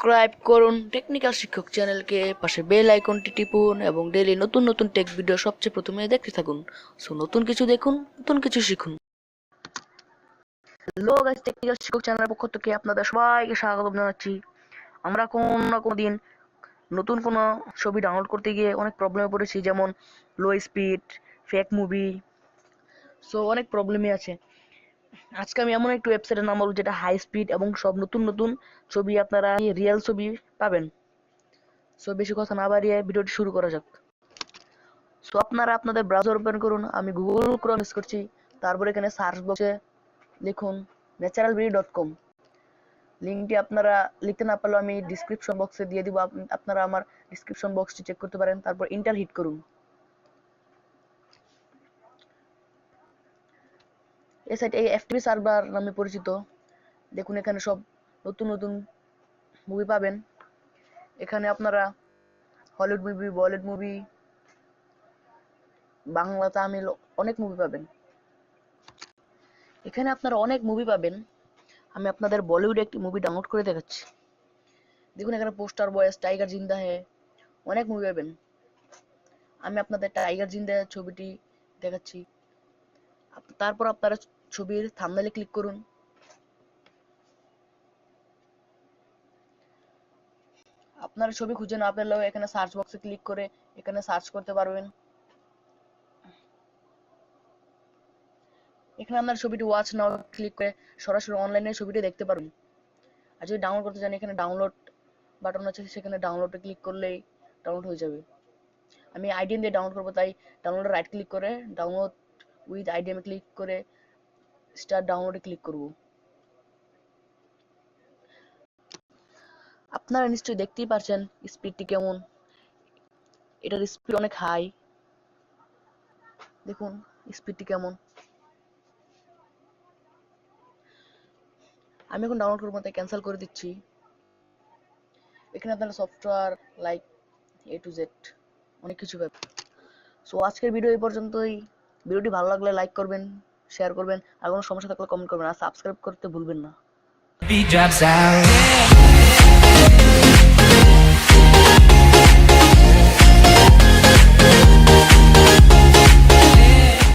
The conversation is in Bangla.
সাবস্ক্রাইব করুন টেকনিক্যাল শিক্ষক চ্যানেলকে, পাশে বেল আইকনটি টিপুন এবং ডেইলি নতুন নতুন টেক ভিডিও সবচেয়ে প্রথমে দেখতে থাকুন। সো নতুন কিছু দেখুন, নতুন কিছু শিখুন। হ্যালো গাইস, টেকনিক্যাল শিক্ষক চ্যানেলের পক্ষ থেকে আপনাদের সবাইকে স্বাগত জানাচ্ছি। আমরা কোনো না কোনো দিন নতুন কোনো ছবি ডাউনলোড করতে গিয়ে অনেক প্রবলেমে পড়েছি, যেমন low speed, fake movie, so অনেক প্রবলেমই আছে। আজকে আমি এমন একটি ওয়েবসাইটের নাম বলবো যেটা হাই স্পিড এবং সব নতুন নতুন ছবি আপনারা রিয়েল ছবি পাবেন। সো বেশি কথা না বাড়িয়ে ভিডিওটি শুরু করা যাক। সো আপনারা আপনাদের ব্রাউজার ওপেন করুন। আমি গুগল ক্রোম ইউজ করছি। তারপর এখানে সার্চ বক্সে লিখুন naturalbeauty.com। লিঙ্কটি আপনারা লিখতে না পারলেও আমি ডিসক্রিপশন বক্সে দিয়ে দিব, আপনারা আমার ডিসক্রিপশন বক্সটি চেক করতে পারেন। তারপর ইন্টার হিট করুন। এই সাইট এই এফটিপি সার্ভার নামে পরিচিত। দেখুন এখানে সব নতুন নতুন মুভি পাবেন। এখানে আপনারা Hollywood movie, Bollywood movie, Bangla, Tamil অনেক মুভি পাবেন। এখানে আপনারা অনেক মুভি পাবেন। আমি আপনাদের বলিউড একটি মুভি ডাউনলোড করে দেখাচ্ছি। দেখুন এখানে পোস্টার বয়েস, টাইগার জিন্দা হে, অনেক মুভি পাবেন। আমি আপনাদের টাইগার জিন্দা হে ছবিটি দেখাচ্ছি। তারপর আপনারা ছবির থাম্বনেইলে ক্লিক করুন। আপনারা ছবি খুঁজে না পেলেও এখানে সার্চ বক্সে ক্লিক করে এখানে সার্চ করতে পারবেন। এখানে আপনার ছবিটি ওয়াচ নাও ক্লিক করে সরাসরি অনলাইনে ছবিটি দেখতে পারবেন। আর যদি ডাউনলোড করতে চান, এখানে ডাউনলোড বাটন আছে, সেখানে ডাউনলোডে ক্লিক করলেই ডাউনলোড হয়ে যাবে। আমি আইডিএম দিয়ে ডাউনলোড করবো, তাই ডাউনলোডে রাইট ক্লিক করে ডাউনলোড উইথ আইডিএম ক্লিক করে স্টার্ট ডাউনলোডে ক্লিক করব। আপনারা নিশ্চয়ই দেখতেই পারছেন স্পিডটি কেমন। এটার স্পিড অনেক হাই। দেখুন স্পিডটি কেমন। আমি এখন ডাউনলোড করবো, তাই ক্যান্সেল করে দিচ্ছি। এখানে আপনারা software like A to Z অনেক কিছু পাবেন। সো আজকের ভিডিও এই পর্যন্তই। ভিডিওটি ভালো লাগলে লাইক করবেন, শেয়ার করবেন, আর কোনো সমস্যা থাকলে কমেন্ট করবেন, আর সাবস্ক্রাইব করতে ভুলবেন না।